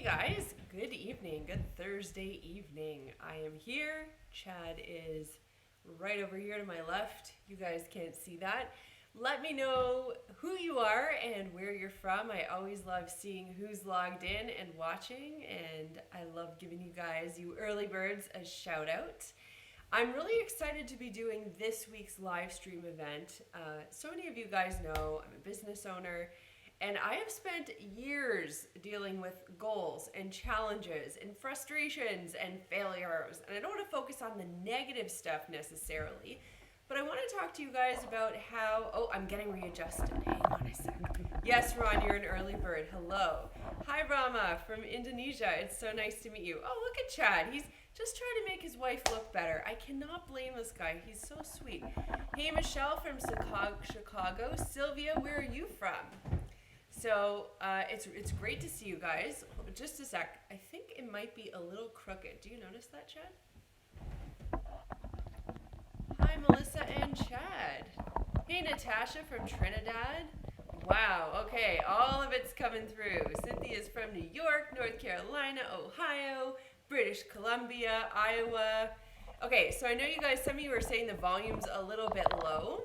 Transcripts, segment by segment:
guys, good evening, good Thursday evening. I am here. Chad is right over here to my left. You guys can't see that. Let me know who you are and where you're from. I always love seeing who's logged in and watching, and I love giving you guys, you early birds, a shout out. I'm really excited to be doing this week's live stream event. So many of you guys know I'm a business owner. And I have spent years dealing with goals and challenges and frustrations and failures. And I don't want to focus on the negative stuff necessarily, but I want to talk to you guys about how, I'm getting readjusted. Hang on a sec. Yes, Ron, you're an early bird. Hello. Hi, Rama from Indonesia. It's so nice to meet you. Oh, look at Chad. He's just trying to make his wife look better. I cannot blame this guy. He's so sweet. Hey, Michelle from Chicago. Sylvia, where are you from? So it's great to see you guys. Just a sec. I think it might be a little crooked. Do you notice that, Chad? Hi, Melissa and Chad. Hey, Natasha from Trinidad. Wow. Okay, all of it's coming through. Cynthia's from New York, North Carolina, Ohio, British Columbia, Iowa. Okay, so I know you guys, some of you are saying the volume's a little bit low.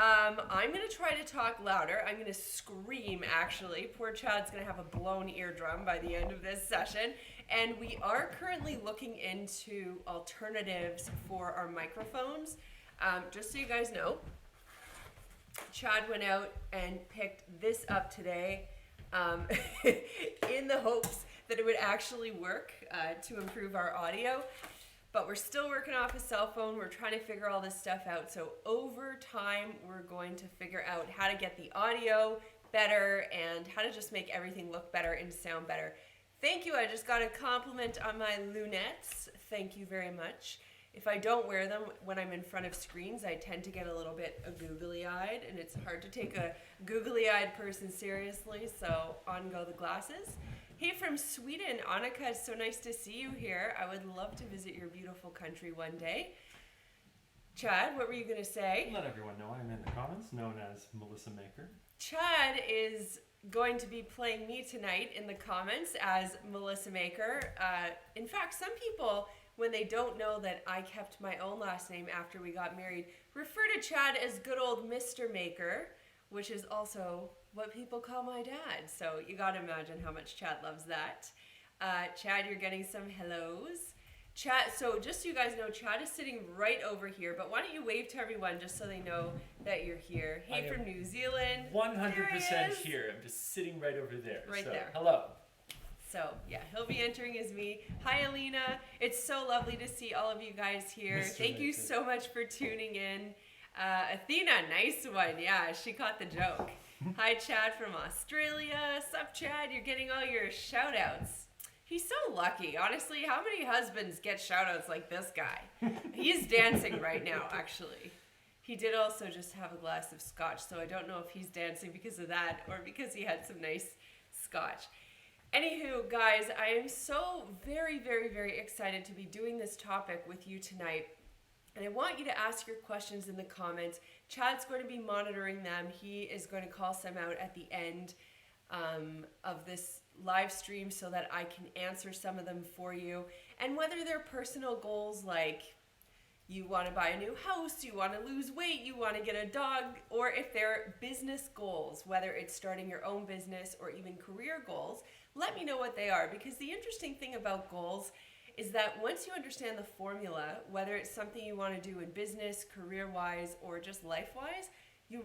I'm going to try to talk louder. I'm going to scream, actually. Poor Chad's going to have a blown eardrum by the end of this session. And we are currently looking into alternatives for our microphones. Just so you guys know, Chad went out and picked this up today in the hopes that it would actually work to improve our audio. But we're still working off a cell phone. We're trying to figure all this stuff out. So over time, we're going to figure out how to get the audio better and how to just make everything look better and sound better. Thank you. I just got a compliment on my lunettes. Thank you very much. If I don't wear them when I'm in front of screens, I tend to get a little bit googly-eyed, and it's hard to take a googly-eyed person seriously, so on go the glasses. Hey, from Sweden, Annika, it's so nice to see you here. I would love to visit your beautiful country one day. Chad, what were you going to say? Let everyone know I'm in the comments, known as Melissa Maker. Chad is going to be playing me tonight in the comments as Melissa Maker. In fact, some people, when they don't know that I kept my own last name after we got married, refer to Chad as good old Mr. Maker, which is also what people call my dad. So you got to imagine how much Chad loves that. Chad, you're getting some hellos. Chad, so just so you guys know, Chad is sitting right over here, but why don't you wave to everyone just so they know that you're here. Hey, from New Zealand. 100% here. I'm just sitting right over there. Right there. Hello. So, yeah, he'll be entering as me. Hi, Alina. It's so lovely to see all of you guys here. Thank you so much for tuning in. Athena, nice one. Yeah, she caught the joke. Hi, Chad from Australia. Sup, Chad? You're getting all your shout-outs. He's so lucky. Honestly, how many husbands get shout-outs like this guy? He's dancing right now, actually. He did also just have a glass of scotch, so I don't know if he's dancing because of that or because he had some nice scotch. Anywho, guys, I am so very, very, very excited to be doing this topic with you tonight. And I want you to ask your questions in the comments. Chad's going to be monitoring them. He is going to call some out at the end of this live stream so that I can answer some of them for you. And whether they're personal goals like you want to buy a new house, you want to lose weight, you want to get a dog, or if they're business goals, whether it's starting your own business or even career goals, let me know what they are. Because the interesting thing about goals is that once you understand the formula, whether it's something you want to do in business, career-wise, or just life-wise, you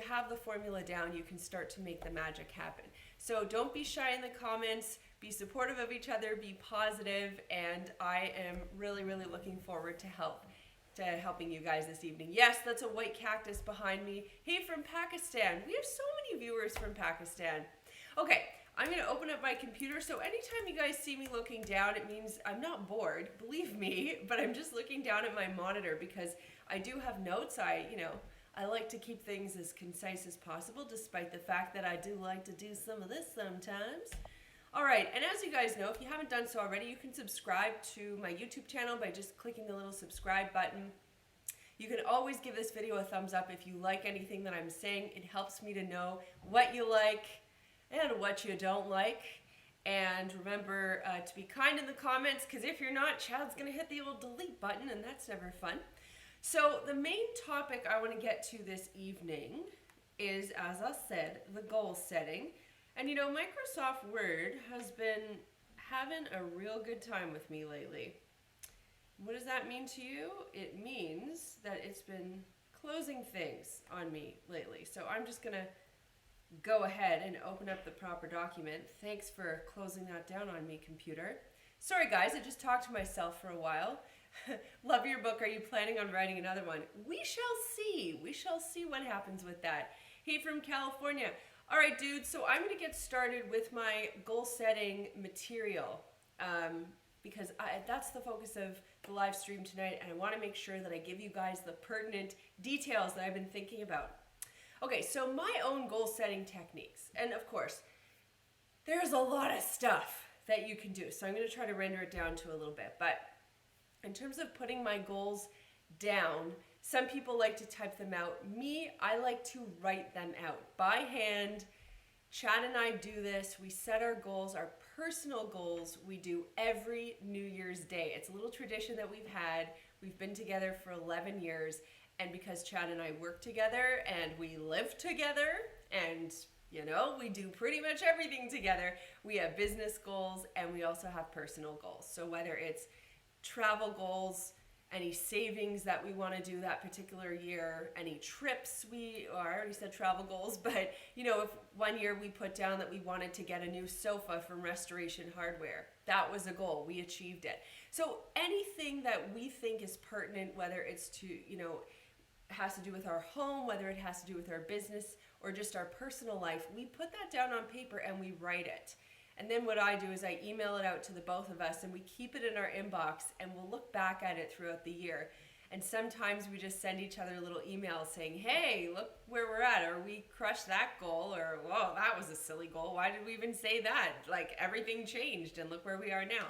have the formula down. You can start to make the magic happen. So don't be shy in the comments. Be supportive of each other. Be positive. And I am really, really looking forward to helping you guys this evening. Yes, that's a white cactus behind me. Hey, from Pakistan. We have so many viewers from Pakistan. Okay. I'm going to open up my computer, so anytime you guys see me looking down, it means I'm not bored, believe me, but I'm just looking down at my monitor because I do have notes. I like to keep things as concise as possible, despite the fact that I do like to do some of this sometimes. All right, and as you guys know, if you haven't done so already, you can subscribe to my YouTube channel by just clicking the little subscribe button. You can always give this video a thumbs up if you like anything that I'm saying. It helps me to know what you like and what you don't like. And remember to be kind in the comments, because if you're not, Chad's going to hit the old delete button, and that's never fun. So the main topic I want to get to this evening is, as I said, the goal setting. And Microsoft Word has been having a real good time with me lately. What does that mean to you? It means that it's been closing things on me lately. So I'm just going to go ahead and open up the proper document. Thanks for closing that down on me, computer. Sorry guys, I just talked to myself for a while. Love your book. Are you planning on writing another one? We shall see. We shall see what happens with that. Hey, from California. All right, dude, so I'm going to get started with my goal setting material because that's the focus of the live stream tonight, and I want to make sure that I give you guys the pertinent details that I've been thinking about. Okay, so my own goal setting techniques, and of course, there's a lot of stuff that you can do, so I'm going to try to render it down to a little bit, but in terms of putting my goals down, some people like to type them out. Me, I like to write them out by hand. Chad and I do this. We set our goals, our personal goals, we do every New Year's Day. It's a little tradition that we've had. We've been together for 11 years, and because Chad and I work together and we live together and we do pretty much everything together, we have business goals and we also have personal goals. So whether it's travel goals, any savings that we want to do that particular year, any trips I already said travel goals, but if one year we put down that we wanted to get a new sofa from Restoration Hardware, that was a goal, we achieved it. So anything that we think is pertinent, whether it's to, has to do with our home, whether it has to do with our business or just our personal life, we put that down on paper and we write it. And then what I do is I email it out to the both of us and we keep it in our inbox and we'll look back at it throughout the year. And sometimes we just send each other little emails saying, hey, look where we're at, or we crushed that goal, or whoa, that was a silly goal. Why did we even say that? Like everything changed and look where we are now.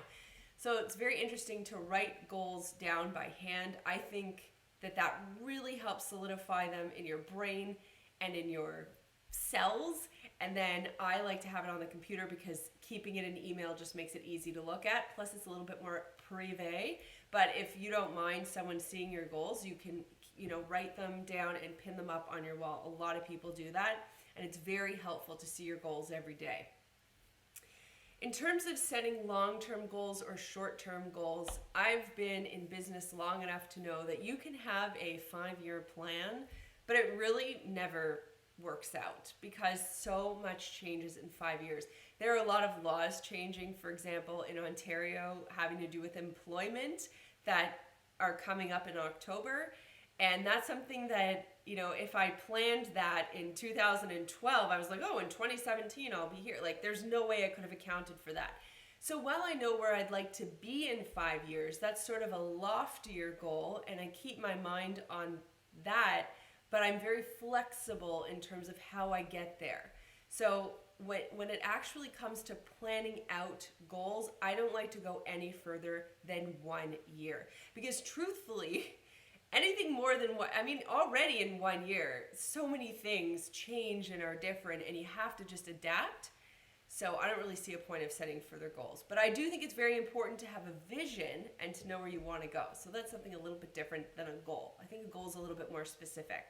So it's very interesting to write goals down by hand. I think that really helps solidify them in your brain and in your cells. And then I like to have it on the computer because keeping it in email just makes it easy to look at. Plus it's a little bit more privé. But if you don't mind someone seeing your goals, you can, write them down and pin them up on your wall. A lot of people do that, and it's very helpful to see your goals every day. In terms of setting long-term goals or short-term goals, I've been in business long enough to know that you can have a 5-year plan, but it really never works out because so much changes in 5 years. There are a lot of laws changing, for example, in Ontario having to do with employment that are coming up in October. And that's something that, if I planned that in 2012, I was like, oh, in 2017, I'll be here. Like, there's no way I could have accounted for that. So while I know where I'd like to be in 5 years, that's sort of a loftier goal, and I keep my mind on that, but I'm very flexible in terms of how I get there. So when it actually comes to planning out goals, I don't like to go any further than 1 year. Because truthfully, anything more than already in 1 year, so many things change and are different, and you have to just adapt. So I don't really see a point of setting further goals. But I do think it's very important to have a vision and to know where you want to go. So that's something a little bit different than a goal. I think a goal is a little bit more specific.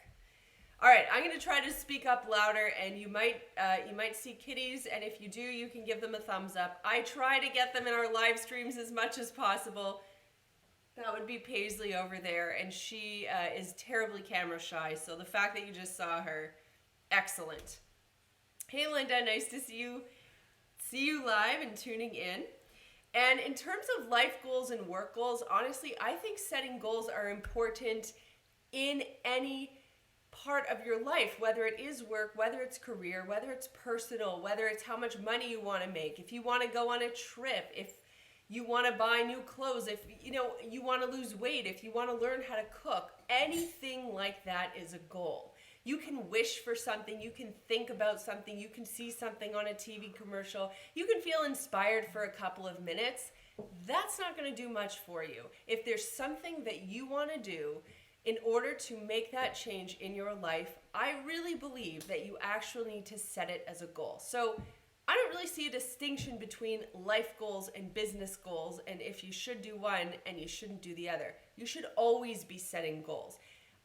All right, I'm going to try to speak up louder, and you might see kitties, and if you do, you can give them a thumbs up. I try to get them in our live streams as much as possible. That would be Paisley over there, and she is terribly camera shy, so the fact that you just saw her, excellent. Hey Linda, nice to see you live and tuning in. And in terms of life goals and work goals, honestly, I think setting goals are important in any part of your life, whether it is work, whether it's career, whether it's personal, whether it's how much money you want to make, if you want to go on a trip, if you want to buy new clothes, if you want to lose weight, if you want to learn how to cook, anything like that is a goal. You can wish for something, you can think about something, you can see something on a TV commercial, you can feel inspired for a couple of minutes. That's not going to do much for you. If there's something that you want to do in order to make that change in your life, I really believe that you actually need to set it as a goal. So I don't really see a distinction between life goals and business goals, and if you should do one and you shouldn't do the other. You should always be setting goals.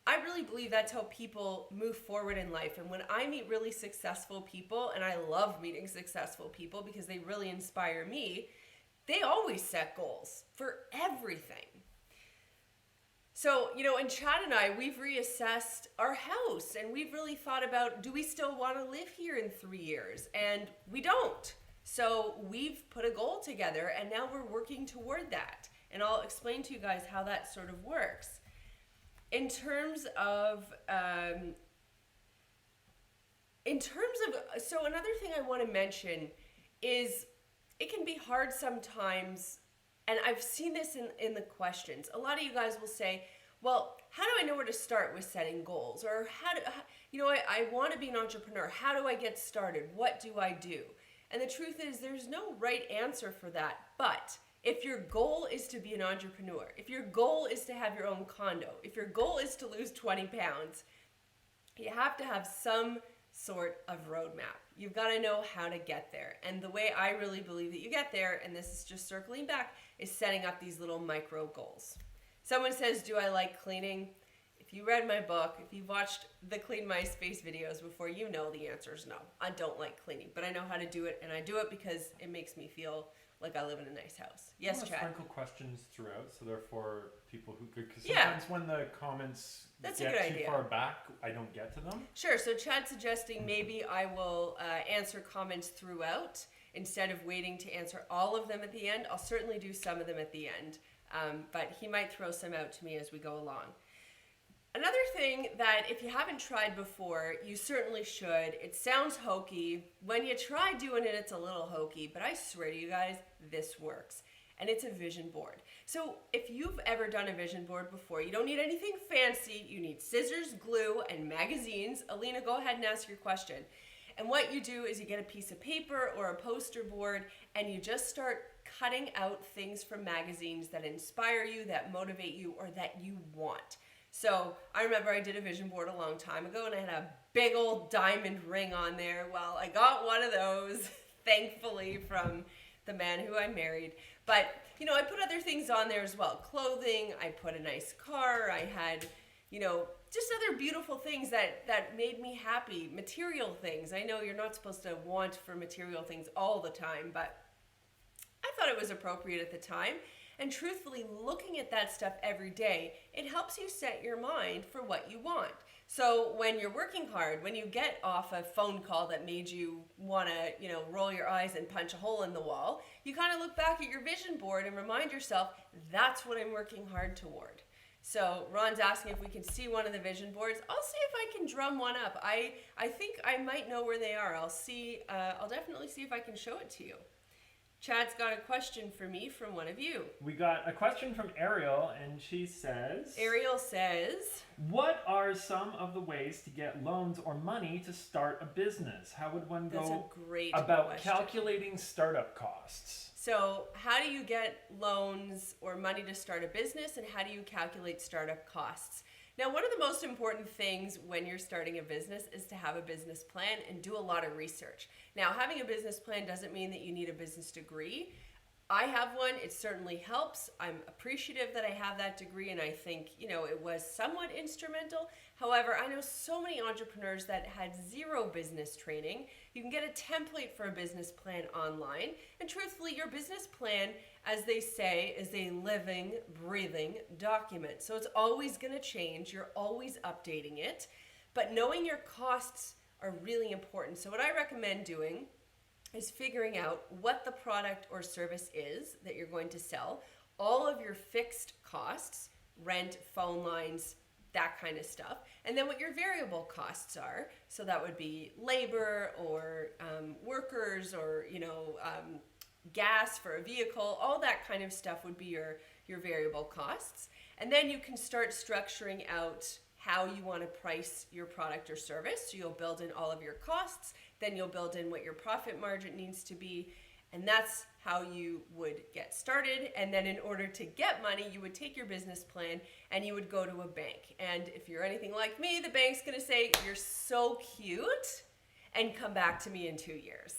I really believe that's how people move forward in life. And when I meet really successful people, and I love meeting successful people because they really inspire me, they always set goals for everything. So, and Chad and I, we've reassessed our house and we've really thought about, do we still want to live here in 3 years? And we don't. So we've put a goal together and now we're working toward that. And I'll explain to you guys how that sort of works. In terms of, so another thing I want to mention is it can be hard sometimes. And I've seen this in the questions. A lot of you guys will say, well, how do I know where to start with setting goals? Or I want to be an entrepreneur. How do I get started? What do I do? And the truth is there's no right answer for that. But if your goal is to be an entrepreneur, if your goal is to have your own condo, if your goal is to lose 20 pounds, you have to have some sort of roadmap. You've got to know how to get there. And the way I really believe that you get there, and this is just circling back, is setting up these little micro goals. Someone says, do I like cleaning? If you read my book, if you've watched the Clean My Space videos before, you know the answer is no. I don't like cleaning, but I know how to do it, and I do it because it makes me feel like I live in a nice house. Yes, Chad? Sprinkle questions throughout, so therefore people who could, because sometimes when the comments get too far back, I don't get to them. Sure, so Chad's suggesting maybe I will answer comments throughout instead of waiting to answer all of them at the end. I'll certainly do some of them at the end, but he might throw some out to me as we go along. Another thing that if you haven't tried before, you certainly should. It sounds hokey. When you try doing it, it's a little hokey, but I swear to you guys, this works. And it's a vision board. So if you've ever done a vision board before, you don't need anything fancy. You need scissors, glue, and magazines. Alina, go ahead and ask your question. And what you do is you get a piece of paper or a poster board and you just start cutting out things from magazines that inspire you, that motivate you, or that you want. So I remember I did a vision board a long time ago and I had a big old diamond ring on there. Well, I got one of those, thankfully, from the man who I married. But, I put other things on there as well. Clothing, I put a nice car, I had, just other beautiful things that made me happy. Material things. I know you're not supposed to want for material things all the time, but I thought it was appropriate at the time. And truthfully, looking at that stuff every day, it helps you set your mind for what you want. So when you're working hard, when you get off a phone call that made you want to, roll your eyes and punch a hole in the wall, you kind of look back at your vision board and remind yourself, that's what I'm working hard toward. So Ron's asking if we can see one of the vision boards. I'll see if I can drum one up. I think I might know where they are. I'll definitely see if I can show it to you. Chad's got a question for me from one of you. We got a question from Ariel, and she says... Ariel says... What are some of the ways to get loans or money to start a business? How would one go about question. Calculating startup costs? So how do you get loans or money to start a business, and how do you calculate startup costs? Now, one of the most important things when you're starting a business is to have a business plan and do a lot of research. Now, having a business plan doesn't mean that you need a business degree. I have one. It certainly helps. I'm appreciative that I have that degree, and I think, it was somewhat instrumental. However, I know so many entrepreneurs that had zero business training. You can get a template for a business plan online, and truthfully, your business plan, as they say, is a living, breathing document. So it's always going to change. You're always updating it, but knowing your costs are really important. So what I recommend doing is figuring out what the product or service is that you're going to sell, all of your fixed costs, rent, phone lines, that kind of stuff, and then what your variable costs are. So that would be labor or workers or, gas for a vehicle, all that kind of stuff would be your variable costs. And then you can start structuring out how you want to price your product or service. So you'll build in all of your costs, then you'll build in what your profit margin needs to be, and that's how you would get started. And then in order to get money, you would take your business plan and you would go to a bank. And if you're anything like me, the bank's gonna say, you're so cute, and come back to me in 2 years.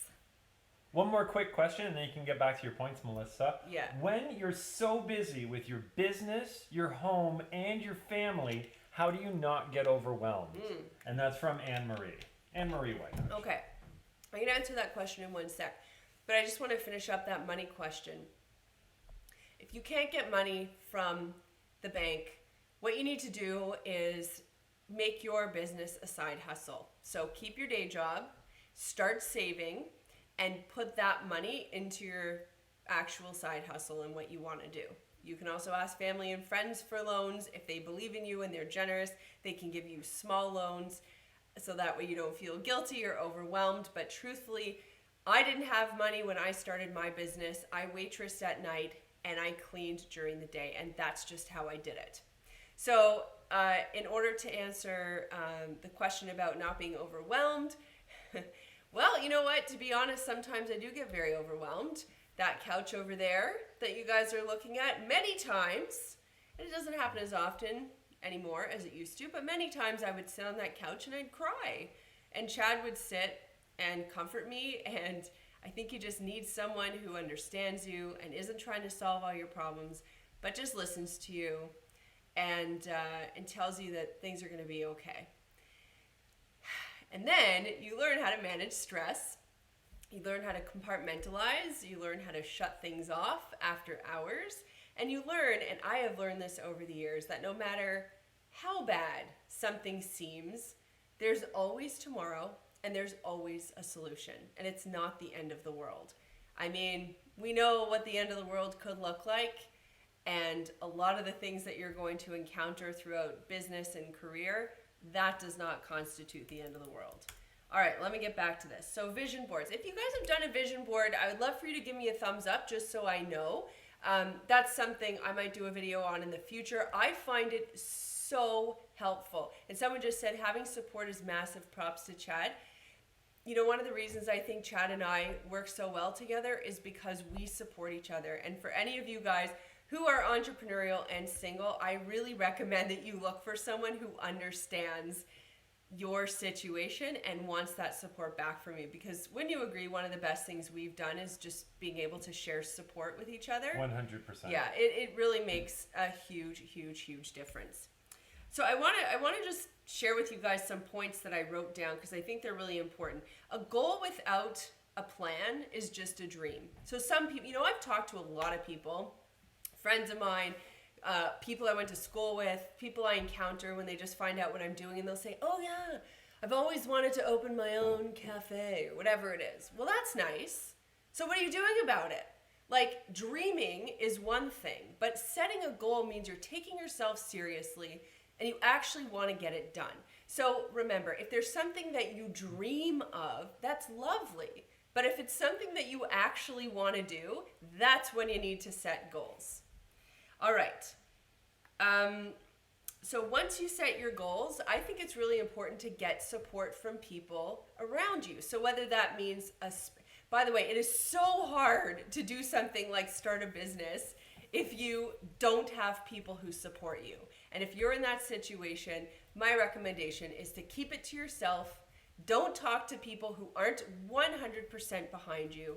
One more quick question, and then you can get back to your points, Melissa. Yeah. When you're so busy with your business, your home, and your family, how do you not get overwhelmed? And that's from Anne-Marie. Anne-Marie White. Okay. I can answer that question in one sec. But I just want to finish up that money question. If you can't get money from the bank, what you need to do is make your business a side hustle. So keep your day job, start saving, and put that money into your actual side hustle and what you want to do. You can also ask family and friends for loans. If they believe in you and they're generous, they can give you small loans so that way you don't feel guilty or overwhelmed. But truthfully, I didn't have money when I started my business. I waitressed at night and I cleaned during the day, and that's just how I did it. So in order to answer the question about not being overwhelmed, well, you know what? To be honest, sometimes I do get very overwhelmed. That couch over there that you guys are looking at, many times, and it doesn't happen as often anymore as it used to, but many times I would sit on that couch and I'd cry. And Chad would sit and comfort me, and I think you just need someone who understands you and isn't trying to solve all your problems, but just listens to you and tells you that things are going to be okay. And then you learn how to manage stress. You learn how to compartmentalize. You learn how to shut things off after hours. And you learn, and I have learned this over the years, that no matter how bad something seems, there's always tomorrow and there's always a solution. And it's not the end of the world. I mean, we know what the end of the world could look like. And a lot of the things that you're going to encounter throughout business and career, that does not constitute the end of the world. All right, let me get back to this. So vision boards. If you guys have done a vision board, I would love for you to give me a thumbs up just so I know. That's something I might do a video on in the future. I find it so helpful. And someone just said having support is massive. Props to Chad. You know, one of the reasons I think Chad and I work so well together is because we support each other. And for any of you guys who are entrepreneurial and single, I really recommend that you look for someone who understands your situation and wants that support back from you. Because when you agree, one of the best things we've done is just being able to share support with each other. 100%. Yeah, it really makes a huge difference. So I want to just share with you guys some points that I wrote down because I think they're really important. A goal without a plan is just a dream. So some people, you know, I've talked to a lot of people, friends of mine, people I went to school with, people I encounter when they just find out what I'm doing, and they'll say, oh yeah, I've always wanted to open my own cafe or whatever it is. Well, that's nice. So what are you doing about it? Like, dreaming is one thing, but setting a goal means you're taking yourself seriously and you actually want to get it done. So remember, if there's something that you dream of, that's lovely. But if it's something that you actually want to do, that's when you need to set goals. All right. So once you set your goals, I think it's really important to get support from people around you. So whether that means, by the way, it is so hard to do something like start a business if you don't have people who support you. And if you're in that situation, my recommendation is to keep it to yourself. Don't talk to people who aren't 100% behind you.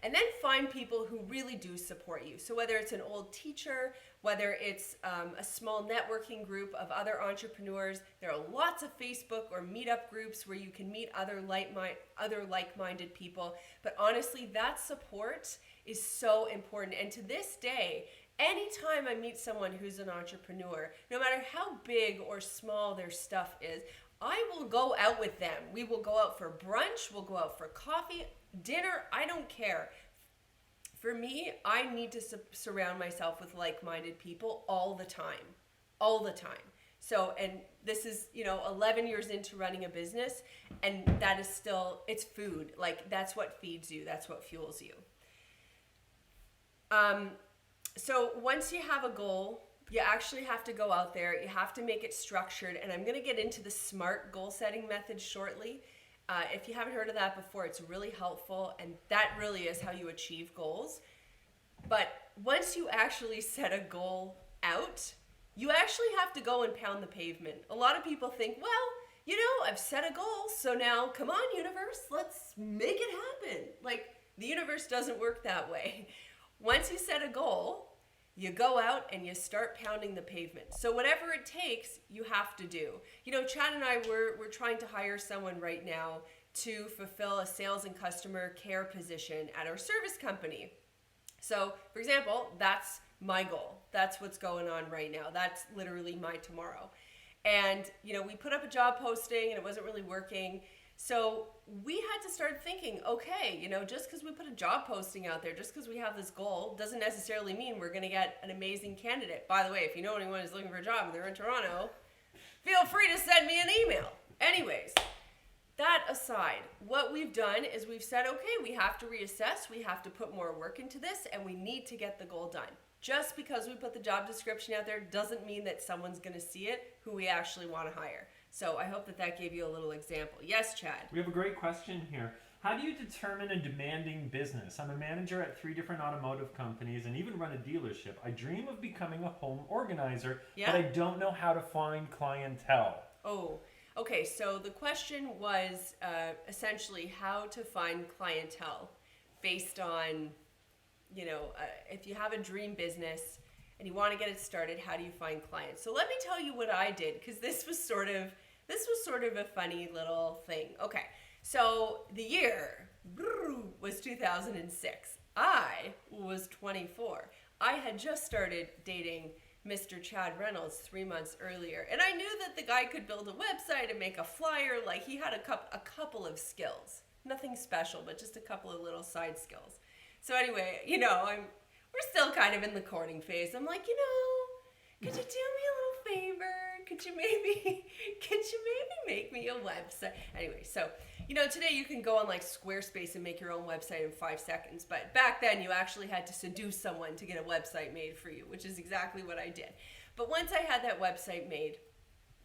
And then find people who really do support you. So whether it's an old teacher, whether it's a small networking group of other entrepreneurs, there are lots of Facebook or meetup groups where you can meet other like-minded people. But honestly, that support is so important. And to this day, anytime I meet someone who's an entrepreneur, no matter how big or small their stuff is, I will go out with them. We will go out for brunch, we'll go out for coffee, dinner, I don't care. For me, I need to surround myself with like-minded people all the time. So, and this is, 11 years into running a business, and that is still, it's food. Like, that's what feeds you. That's what fuels you. So once you have a goal, you actually have to go out there. You have to make it structured. And I'm going to get into the SMART goal setting method shortly. If you haven't heard of that before, it's really helpful. And that really is how you achieve goals. But once you actually set a goal out, you actually have to go and pound the pavement. A lot of people think, well, I've set a goal. So now, come on, universe, let's make it happen. Like, The universe doesn't work that way. Once you set a goal, you go out and you start pounding the pavement. So whatever it takes, you have to do. Chad and I, we're trying to hire someone right now to fulfill a sales and customer care position at our service company. So, for example, that's my goal. That's what's going on right now. That's literally my tomorrow. And, we put up a job posting and it wasn't really working. So we had to start thinking, okay, just because we put a job posting out there, just because we have this goal, doesn't necessarily mean we're going to get an amazing candidate. By the way, if you know anyone who's looking for a job and they're in Toronto, feel free to send me an email. Anyways, that aside, what we've done is we've said, okay, we have to reassess, we have to put more work into this, and we need to get the goal done. Just because we put the job description out there doesn't mean that someone's going to see it who we actually want to hire. So I hope that gave you a little example. Yes, Chad? We have a great question here. How do you determine a demanding business? I'm a manager at 3 different automotive companies and even run a dealership. I dream of becoming a home organizer, but I don't know how to find clientele. Oh, okay. So the question was essentially how to find clientele based on, if you have a dream business and you want to get it started, how do you find clients? So let me tell you what I did, because this was sort of a funny little thing. Okay, so the year was 2006. I was 24. I had just started dating Mr. Chad Reynolds 3 months earlier, and I knew that the guy could build a website and make a flyer. Like, he had a couple of skills. Nothing special, but just a couple of little side skills. So anyway, we're still kind of in the courting phase. I'm like, could you do me a little favor? Could you maybe make me a website? Anyway, so, today you can go on like Squarespace and make your own website in 5 seconds. But back then you actually had to seduce someone to get a website made for you, which is exactly what I did. But once I had that website made,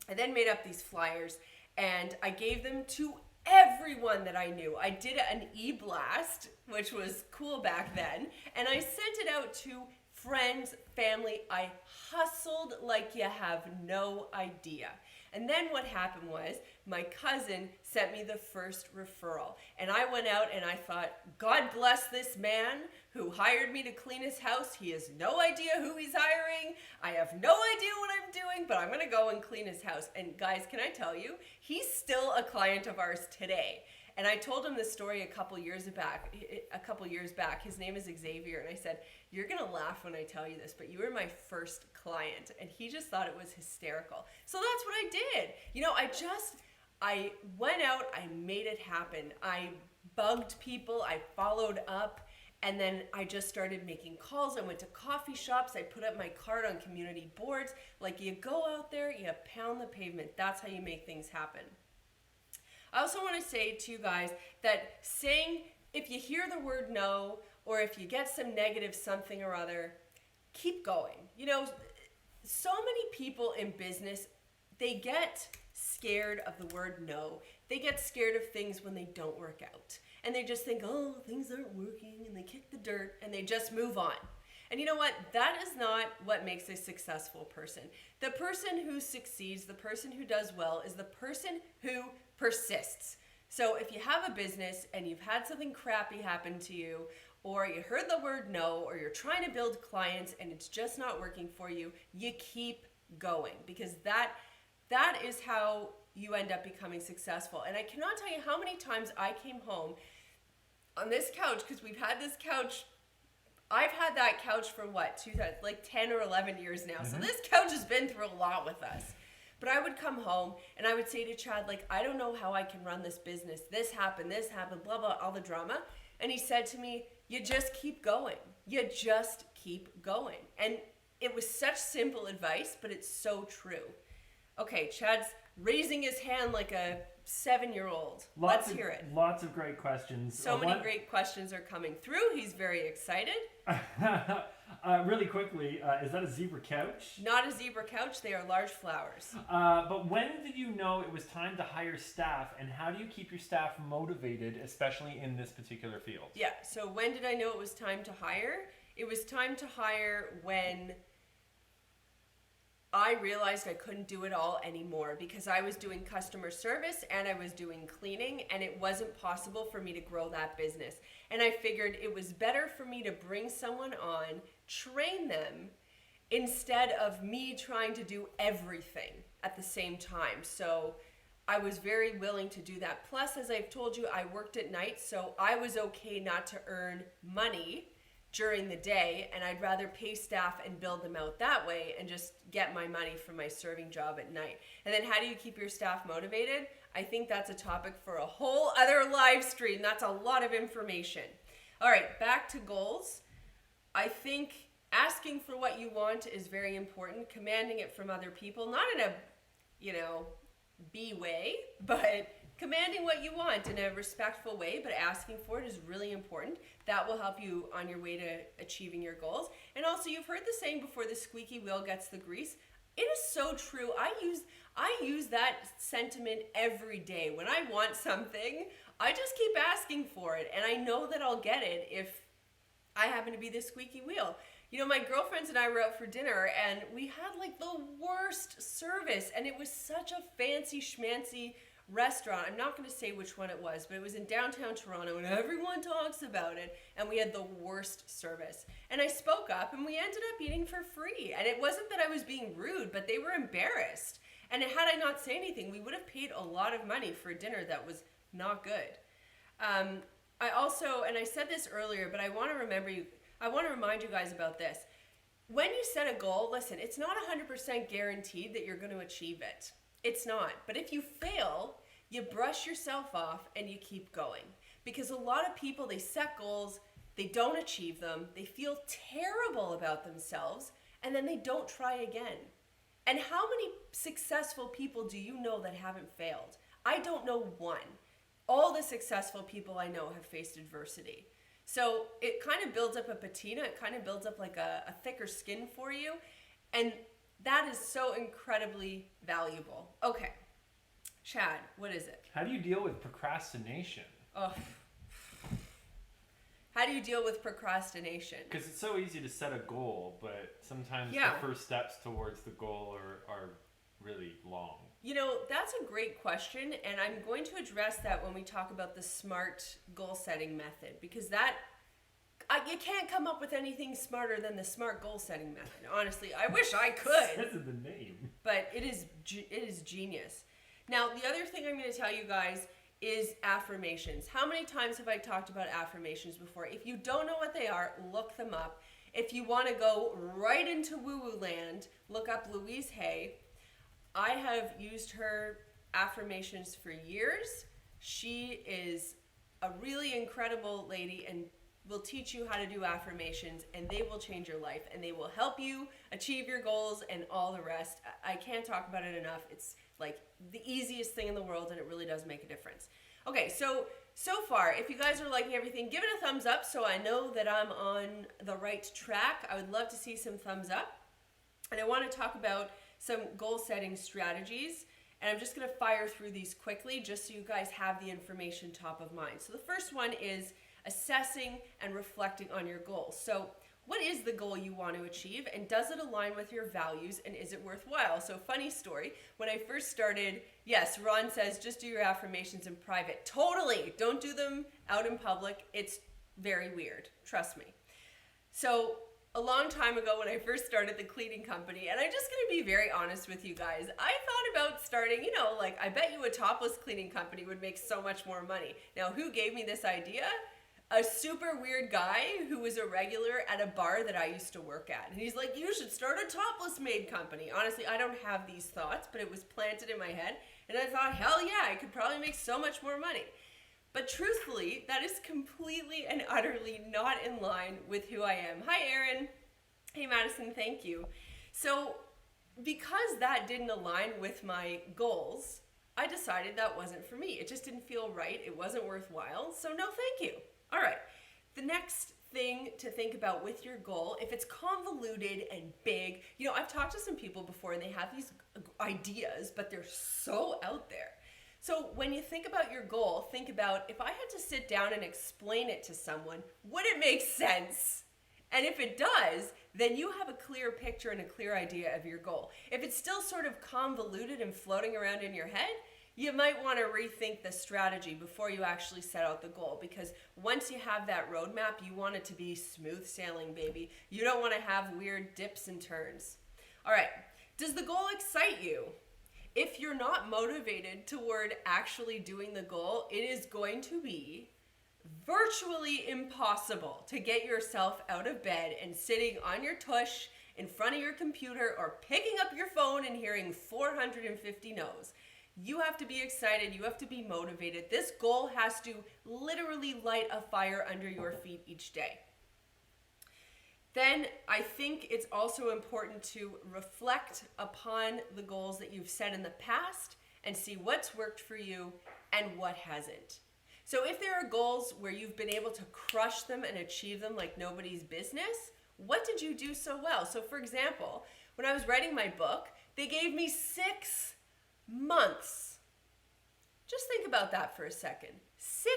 I then made up these flyers and I gave them to everyone that I knew. I did an e-blast, which was cool back then, and I sent it out to friends, family. I hustled like you have no idea. And then what happened was my cousin sent me the first referral. And I went out and I thought, God bless this man who hired me to clean his house. He has no idea who he's hiring. I have no idea what I'm doing, but I'm going to go and clean his house. And guys, can I tell you, he's still a client of ours today. And I told him this story a couple years back. His name is Xavier. And I said, you're going to laugh when I tell you this, but you were my first client. And he just thought it was hysterical. So that's what I did. I went out, I made it happen. I bugged people, I followed up, and then I just started making calls. I went to coffee shops, I put up my card on community boards. Like, you go out there, you pound the pavement. That's how you make things happen. I also want to say to you guys that if you hear the word no, or if you get some negative something or other, keep going. So many people in business, they get scared of the word no. They get scared of things when they don't work out. And they just think, oh, things aren't working, and they kick the dirt, and they just move on. And you know what? That is not what makes a successful person. The person who succeeds, the person who does well, is the person who persists. So if you have a business and you've had something crappy happen to you, or you heard the word no, or you're trying to build clients and it's just not working for you, you keep going, because that is how you end up becoming successful. And I cannot tell you how many times I came home on this couch, because we've had this couch, I've had that couch for 10 or 11 years now. Mm-hmm. So this couch has been through a lot with us. But I would come home and I would say to Chad, I don't know how I can run this business. This happened, blah, blah, all the drama. And he said to me, you just keep going. You just keep going. And it was such simple advice, but it's so true. Okay, Chad's raising his hand like a 7-year-old. Let's hear it. Lots of great questions. So many great questions are coming through. He's very excited. Really quickly, is that a zebra couch? Not a zebra couch. They are large flowers. But when did you know it was time to hire staff, and how do you keep your staff motivated, especially in this particular field? Yeah, so when did I know it was time to hire? It was time to hire when I realized I couldn't do it all anymore because I was doing customer service and I was doing cleaning, and it wasn't possible for me to grow that business. And I figured it was better for me to bring someone on, train them, instead of me trying to do everything at the same time. So I was very willing to do that. Plus, as I've told you, I worked at night, so I was okay not to earn money during the day, and I'd rather pay staff and build them out that way and just get my money from my serving job at night. And then how do you keep your staff motivated? I think that's a topic for a whole other live stream. That's a lot of information. All right, back to goals. I think asking for what you want is very important. Commanding it from other people, not in a, B way, but commanding what you want in a respectful way, but asking for it is really important. That will help you on your way to achieving your goals. And also, you've heard the saying before, the squeaky wheel gets the grease. It is so true. I use that sentiment every day. When I want something, I just keep asking for it, and I know that I'll get it if I happen to be the squeaky wheel. My girlfriends and I were out for dinner, and we had like the worst service, and it was such a fancy schmancy restaurant. I'm not going to say which one it was, but it was in downtown Toronto, and everyone talks about it, and we had the worst service. And I spoke up, and we ended up eating for free. And it wasn't that I was being rude, but they were embarrassed. And had I not said anything, we would have paid a lot of money for a dinner that was not good. I also, and I said this earlier, but I want to remind you guys about this. When you set a goal, listen, it's not 100% guaranteed that you're going to achieve it. It's not. But if you fail, you brush yourself off and you keep going. Because a lot of people, they set goals, they don't achieve them, they feel terrible about themselves, and then they don't try again. And how many successful people do you know that haven't failed? I don't know one. All the successful people I know have faced adversity. So it kind of builds up a patina, it kind of builds up like a thicker skin for you. And that is so incredibly valuable. Okay, Chad, what is it? How do you deal with procrastination? Oh. How do you deal with procrastination? Because it's so easy to set a goal, but sometimes the first steps towards the goal are really long. That's a great question, and I'm going to address that when we talk about the SMART goal setting method, because you can't come up with anything smarter than the SMART goal setting method. Honestly, I wish I could. That's in the name. But it is genius. Now, the other thing I'm going to tell you guys is affirmations. How many times have I talked about affirmations before? If you don't know what they are, look them up. If you want to go right into woo-woo land, look up Louise Hay. I have used her affirmations for years. She is a really incredible lady and will teach you how to do affirmations, and they will change your life, and they will help you achieve your goals and all the rest. I can't talk about it enough. It's like the easiest thing in the world, and it really does make a difference. Okay, so far, if you guys are liking everything, give it a thumbs up so I know that I'm on the right track. I would love to see some thumbs up. And I want to talk about some goal setting strategies, and I'm just going to fire through these quickly just so you guys have the information top of mind. So the first one is assessing and reflecting on your goals. So what is the goal you want to achieve, and does it align with your values, and is it worthwhile? So funny story, when I first started, yes, Ron says just do your affirmations in private. Totally, don't do them out in public. It's very weird, trust me. So a long time ago when I first started the cleaning company, and I'm just going to be very honest with you guys, I thought about starting, I bet you a topless cleaning company would make so much more money. Now, who gave me this idea? A super weird guy who was a regular at a bar that I used to work at. And he's like, you should start a topless maid company. Honestly, I don't have these thoughts, but it was planted in my head. And I thought, hell yeah, I could probably make so much more money. But truthfully, that is completely and utterly not in line with who I am. Hi, Erin. Hey, Madison, thank you. So because that didn't align with my goals, I decided that wasn't for me. It just didn't feel right. It wasn't worthwhile. So no, thank you. All right. The next thing to think about with your goal, if it's convoluted and big, I've talked to some people before and they have these ideas, but they're so out there. So when you think about your goal, think about, if I had to sit down and explain it to someone, would it make sense? And if it does, then you have a clear picture and a clear idea of your goal. If it's still sort of convoluted and floating around in your head, you might want to rethink the strategy before you actually set out the goal, because once you have that roadmap, you want it to be smooth sailing, baby. You don't want to have weird dips and turns. All right, does the goal excite you? If you're not motivated toward actually doing the goal, it is going to be virtually impossible to get yourself out of bed and sitting on your tush in front of your computer or picking up your phone and hearing 450 no's. You have to be excited. You have to be motivated. This goal has to literally light a fire under your feet each day. Then I think it's also important to reflect upon the goals that you've set in the past and see what's worked for you and what hasn't. So if there are goals where you've been able to crush them and achieve them like nobody's business, what did you do so well? So for example, when I was writing my book, they gave me 6 months. Just think about that for a second. 6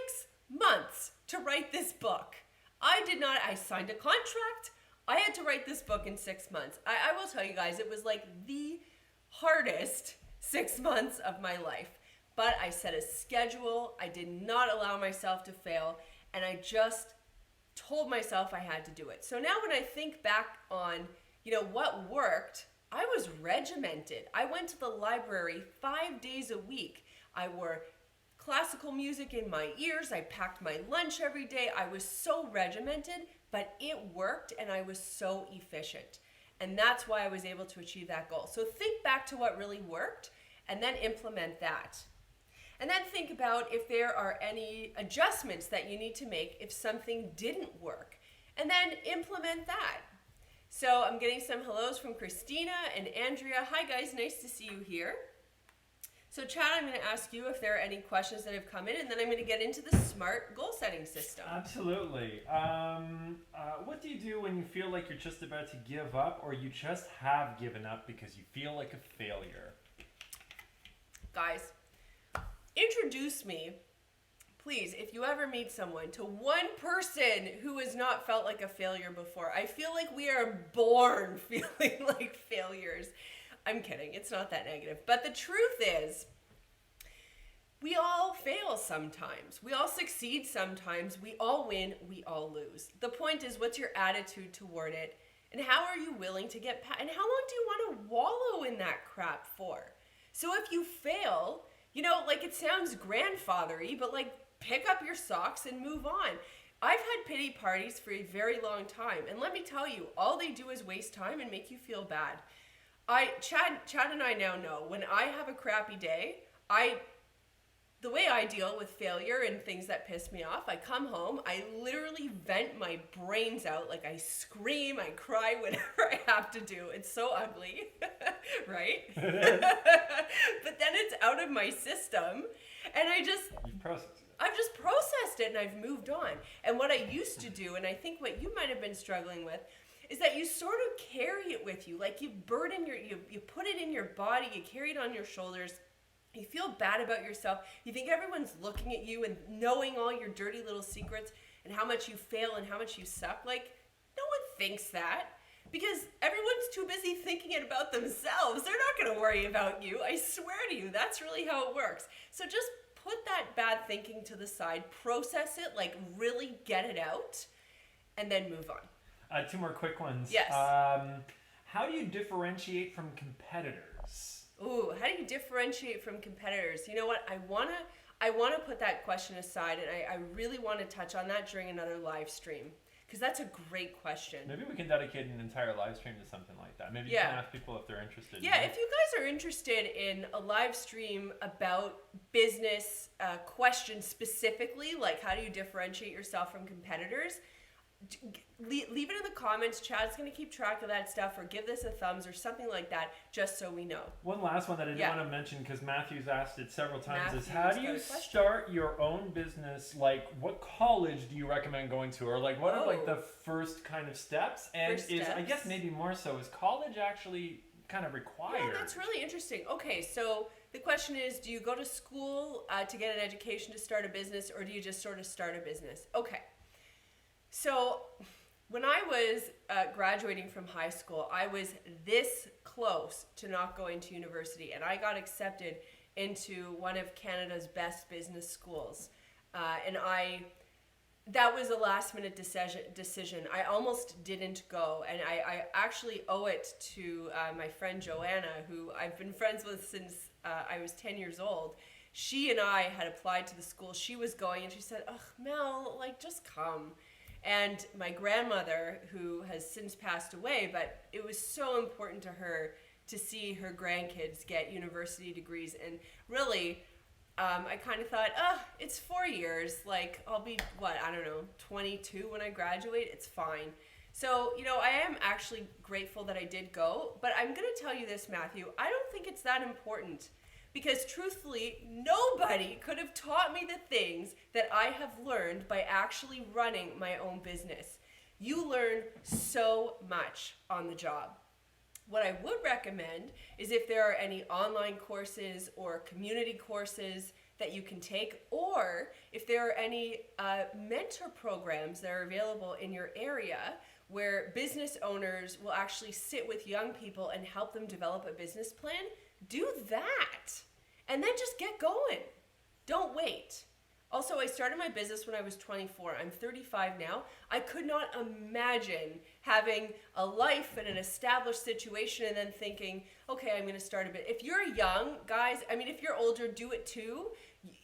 months to write this book. I signed a contract. I had to write this book in 6 months. I will tell you guys, it was like the hardest 6 months of my life. But I set a schedule. I did not allow myself to fail. And I just told myself I had to do it. So now when I think back on, what worked, I was regimented. I went to the library 5 days a week. I wore classical music in my ears. I packed my lunch every day. I was so regimented, but it worked and I was so efficient. And that's why I was able to achieve that goal. So think back to what really worked and then implement that. And then think about if there are any adjustments that you need to make if something didn't work. And then implement that. So I'm getting some hellos from Christina and Andrea. Hi guys, nice to see you here. So Chad, I'm going to ask you if there are any questions that have come in, and then I'm going to get into the SMART goal setting system. Absolutely. What do you do when you feel like you're just about to give up, or you just have given up because you feel like a failure? Guys, introduce me, please, if you ever meet someone, to one person who has not felt like a failure before. I feel like we are born feeling like failures. I'm kidding. It's not that negative. But the truth is, we all fail sometimes. We all succeed sometimes. We all win. We all lose. The point is, what's your attitude toward it? And how are you willing to get past? And how long do you want to wallow in that crap for? So if you fail, it sounds grandfathery, but pick up your socks and move on. I've had pity parties for a very long time. And let me tell you, all they do is waste time and make you feel bad. Chad and I now know when I have a crappy day, the way I deal with failure and things that piss me off, I come home, I literally vent my brains out. I scream, I cry, whatever I have to do. It's so ugly, right? But then it's out of my system, and I've just processed it and I've moved on. And what I used to do, and I think what you might have been struggling with, is that you sort of carry it with you. You burden you put it in your body, you carry it on your shoulders. You feel bad about yourself. You think everyone's looking at you and knowing all your dirty little secrets and how much you fail and how much you suck. No one thinks that, because everyone's too busy thinking it about themselves. They're not going to worry about you. I swear to you, that's really how it works. So just put that bad thinking to the side, process it, really get it out, and then move on. 2 more quick ones. Yes. How do you differentiate from competitors? Ooh, how do you differentiate from competitors? You know what? I wanna put that question aside, and I really want to touch on that during another live stream, because that's a great question. Maybe we can dedicate an entire live stream to something like that. Maybe you can ask people if they're interested. Yeah, if you guys are interested in a live stream about business questions specifically, how do you differentiate yourself from competitors, leave it in the comments. Chad's going to keep track of that stuff, or give this a thumbs or something like that, just so we know. One last one that I did want to mention, because Matthew's asked it several times, is how do you start your own business? What college do you recommend going to? Or what are the first kind of steps? And I guess maybe more so, is college actually kind of required? Yeah, that's really interesting. Okay, so the question is, do you go to school to get an education to start a business, or do you just sort of start a business? Okay. So When I was graduating from high school, I was this close to not going to university, and I got accepted into one of Canada's best business schools. That was a last minute decision. I almost didn't go, and I actually owe it to my friend Joanna, who I've been friends with since I was 10 years old. She and I had applied to the school she was going, and she said, "Ugh, Mel, like, just come." And my grandmother, who has since passed away, but it was so important to her to see her grandkids get university degrees. And really, I kind of thought, it's 4 years. Like, I'll be, 22 when I graduate. It's fine. So, I am actually grateful that I did go. But I'm going to tell you this, Matthew. I don't think it's that important. Because truthfully, nobody could have taught me the things that I have learned by actually running my own business. You learn so much on the job. What I would recommend is if there are any online courses or community courses that you can take, or if there are any mentor programs that are available in your area where business owners will actually sit with young people and help them develop a business plan, do that. And then just get going. Don't wait. Also, I started my business when I was 24. I'm 35 now. I could not imagine having a life and an established situation and then thinking, okay, I'm going to start a bit. If you're young, guys, if you're older, do it too.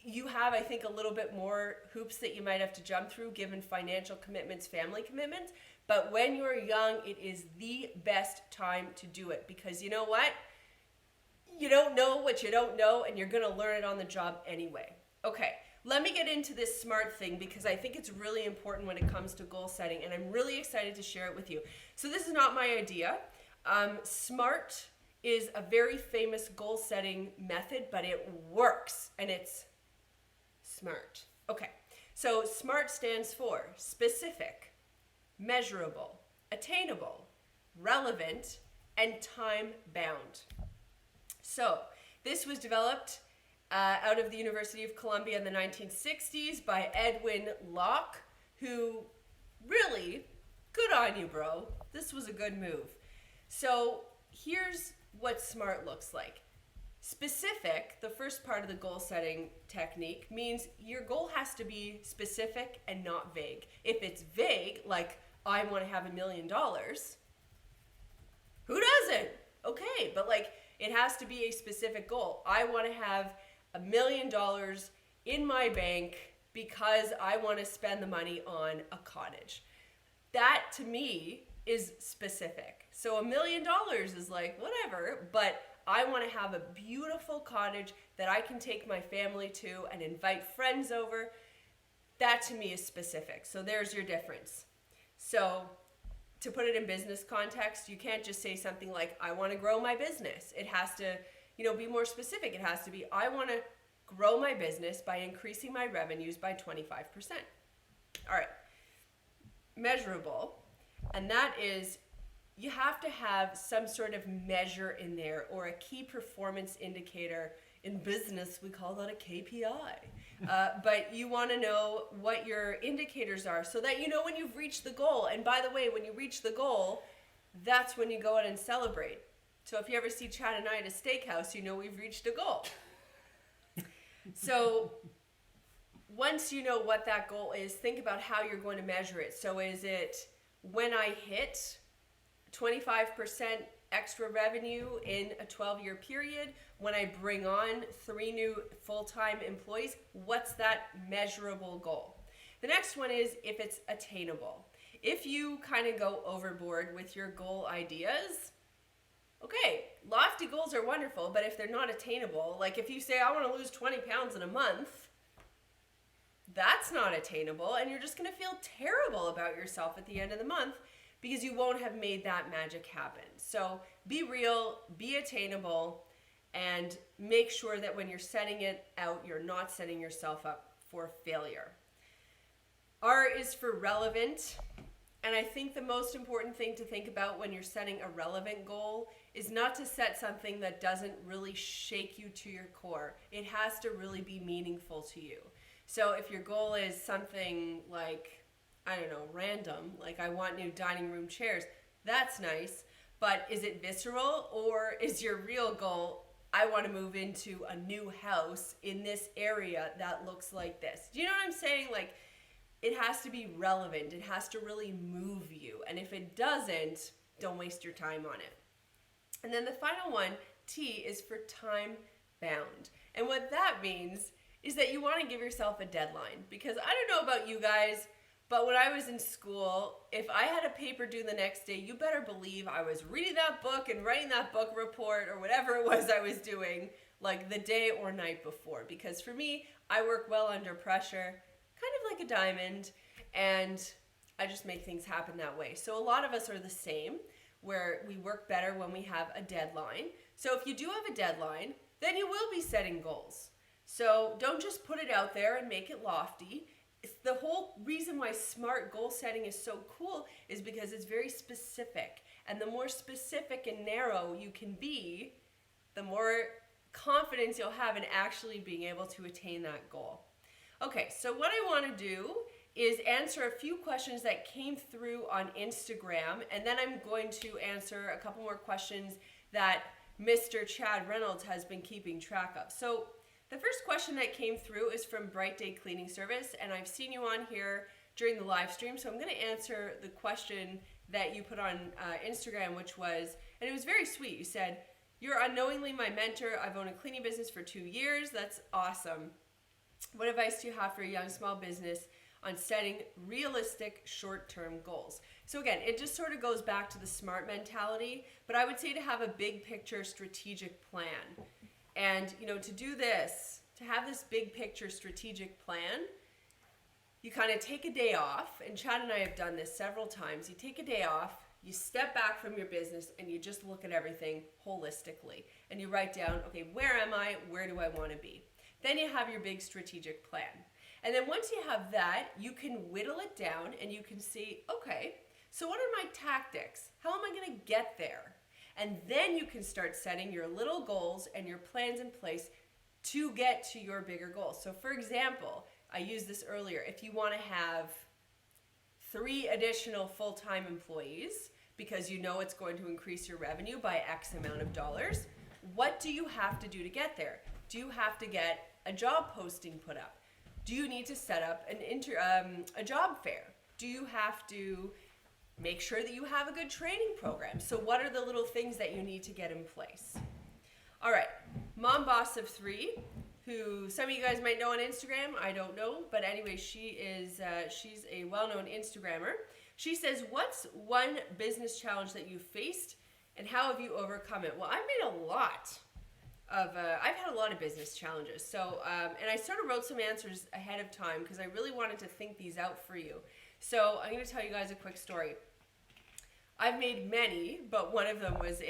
You have, I think, a little bit more hoops that you might have to jump through given financial commitments, family commitments. But when you're young, it is the best time to do it, because you know what? You don't know what you don't know, and you're going to learn it on the job anyway. Okay, let me get into this SMART thing, because I think it's really important when it comes to goal setting, and I'm really excited to share it with you. So this is not my idea. SMART is a very famous goal setting method, but it works, and it's SMART. Okay, so SMART stands for specific, measurable, attainable, relevant, and time-bound. So this was developed out of the University of Columbia in the 1960s by Edwin Locke, who really, good on you, bro. This was a good move. So here's what SMART looks like. Specific, the first part of the goal setting technique, means your goal has to be specific and not vague. If it's vague, like I want to have $1 million, who doesn't? Okay, but it has to be a specific goal. I want to have $1 million in my bank because I want to spend the money on a cottage. That to me is specific. So $1 million is like whatever, but I want to have a beautiful cottage that I can take my family to and invite friends over. That to me is specific. So there's your difference. So to put it in business context, you can't just say something like, I want to grow my business. It has to, be more specific. It has to be, I want to grow my business by increasing my revenues by 25%. All right. Measurable. And that is, you have to have some sort of measure in there, or a key performance indicator. In business, we call that a KPI. But you want to know what your indicators are so that you know when you've reached the goal. And by the way, when you reach the goal, that's when you go out and celebrate. So if you ever see Chad and I at a steakhouse, you know we've reached a goal. So once you know what that goal is, think about how you're going to measure it. So is it when I hit 25% extra revenue in a 12-year period? When I bring on 3 new full-time employees, what's that measurable goal? The next one is if it's attainable. If you kind of go overboard with your goal ideas, okay, lofty goals are wonderful, but if they're not attainable, like if you say, I want to lose 20 pounds in a month, that's not attainable, and you're just going to feel terrible about yourself at the end of the month because you won't have made that magic happen. So be real, be attainable, and make sure that when you're setting it out, you're not setting yourself up for failure. R is for relevant. And I think the most important thing to think about when you're setting a relevant goal is not to set something that doesn't really shake you to your core. It has to really be meaningful to you. So if your goal is something like, I don't know, random. Like, I want new dining room chairs. That's nice. But is it visceral, or is your real goal, I want to move into a new house in this area that looks like this? Do you know what I'm saying? Like, it has to be relevant. It has to really move you. And if it doesn't, don't waste your time on it. And then the final one, T, is for time bound. And what that means is that you want to give yourself a deadline. Because I don't know about you guys, but when I was in school, if I had a paper due the next day, you better believe I was reading that book and writing that book report or whatever it was I was doing, like the day or night before. Because for me, I work well under pressure, kind of like a diamond, and I just make things happen that way. So a lot of us are the same, where we work better when we have a deadline. So if you do have a deadline, then you will be setting goals. So don't just put it out there and make it lofty. The whole reason why SMART goal setting is so cool is because it's very specific. And the more specific and narrow you can be, the more confidence you'll have in actually being able to attain that goal. Okay, so what I want to do is answer a few questions that came through on Instagram, and then I'm going to answer a couple more questions that Mr. Chad Reynolds has been keeping track of. So the first question that came through is from Bright Day Cleaning Service, and I've seen you on here during the live stream, so I'm going to answer the question that you put on Instagram, which was, and it was very sweet. You said, "You're unknowingly my mentor. I've owned a cleaning business for 2 years. That's awesome. What advice do you have for a young small business on setting realistic short-term goals?" So again, it just sort of goes back to the SMART mentality, but I would say to have a big picture strategic plan. And, you know, to do this, to have this big picture strategic plan, you kind of take a day off, and Chad and I have done this several times. You take a day off, you step back from your business, and you just look at everything holistically. And you write down, okay, where am I? Where do I want to be? Then you have your big strategic plan. And then once you have that, you can whittle it down and you can see, okay, so what are my tactics? How am I going to get there? And then you can start setting your little goals and your plans in place to get to your bigger goals. So for example, I used this earlier. If you want to have 3 additional full-time employees because you know it's going to increase your revenue by X amount of dollars, what do you have to do to get there? Do you have to get a job posting put up? Do you need to set up a job fair? Do you have to make sure that you have a good training program? So what are the little things that you need to get in place? All right, Mom Boss of 3, who some of you guys might know on Instagram, I don't know, but anyway, she's a well-known Instagrammer. She says, what's one business challenge that you faced and how have you overcome it? Well, I've had a lot of business challenges. So, and I sort of wrote some answers ahead of time because I really wanted to think these out for you. So I'm going to tell you guys a quick story. I've made many, but one of them was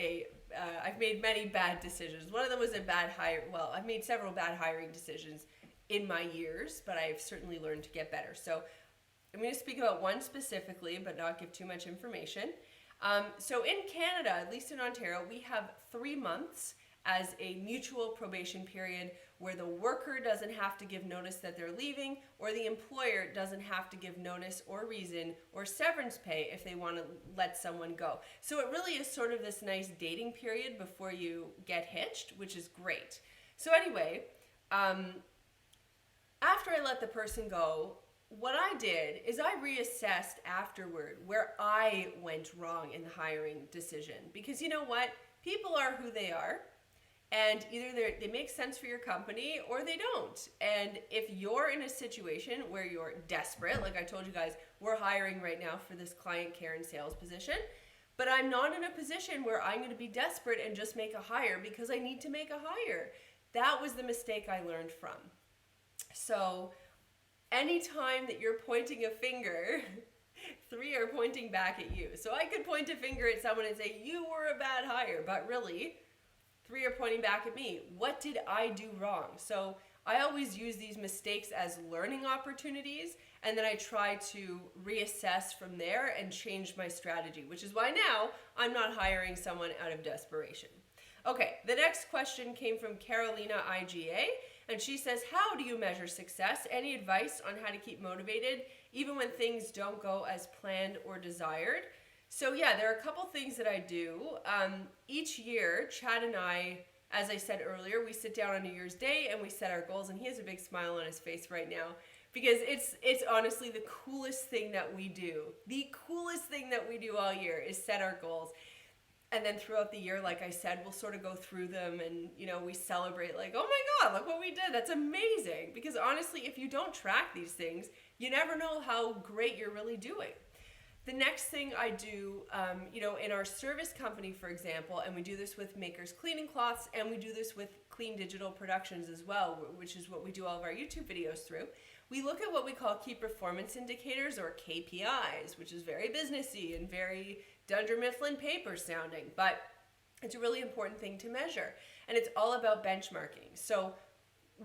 I've made many bad decisions. One of them was a bad hire. Well, I've made several bad hiring decisions in my years, but I've certainly learned to get better. So I'm going to speak about one specifically, but not give too much information. So in Canada, at least in Ontario, we have 3 months as a mutual probation period where the worker doesn't have to give notice that they're leaving, or the employer doesn't have to give notice or reason or severance pay if they want to let someone go. So it really is sort of this nice dating period before you get hitched, which is great. So anyway, after I let the person go, what I did is I reassessed afterward where I went wrong in the hiring decision. Because you know what? People are who they are. And either they make sense for your company or they don't. And if you're in a situation where you're desperate, like I told you guys, we're hiring right now for this client care and sales position, but I'm not in a position where I'm going to be desperate and just make a hire because I need to make a hire. That was the mistake I learned from. So anytime that you're pointing a finger, 3 are pointing back at you. So I could point a finger at someone and say, you were a bad hire, but really, 3 are pointing back at me. What did I do wrong? So I always use these mistakes as learning opportunities, and then I try to reassess from there and change my strategy, which is why now I'm not hiring someone out of desperation. Okay, the next question came from Carolina IGA, and she says, how do you measure success? Any advice on how to keep motivated even when things don't go as planned or desired. So yeah, there are a couple things that I do. Each year, Chad and I, as I said earlier, we sit down on New Year's Day and we set our goals, and he has a big smile on his face right now because it's honestly the coolest thing that we do. The coolest thing that we do all year is set our goals. And then throughout the year, like I said, we'll sort of go through them and, we celebrate like, oh my God, look what we did. That's amazing. Because honestly, if you don't track these things, you never know how great you're really doing. The next thing I do, in our service company, for example, and we do this with Makers Cleaning Cloths, and we do this with Clean Digital Productions as well, which is what we do all of our YouTube videos through. We look at what we call key performance indicators, or KPIs, which is very businessy and very Dunder Mifflin paper sounding, but it's a really important thing to measure. And it's all about benchmarking. So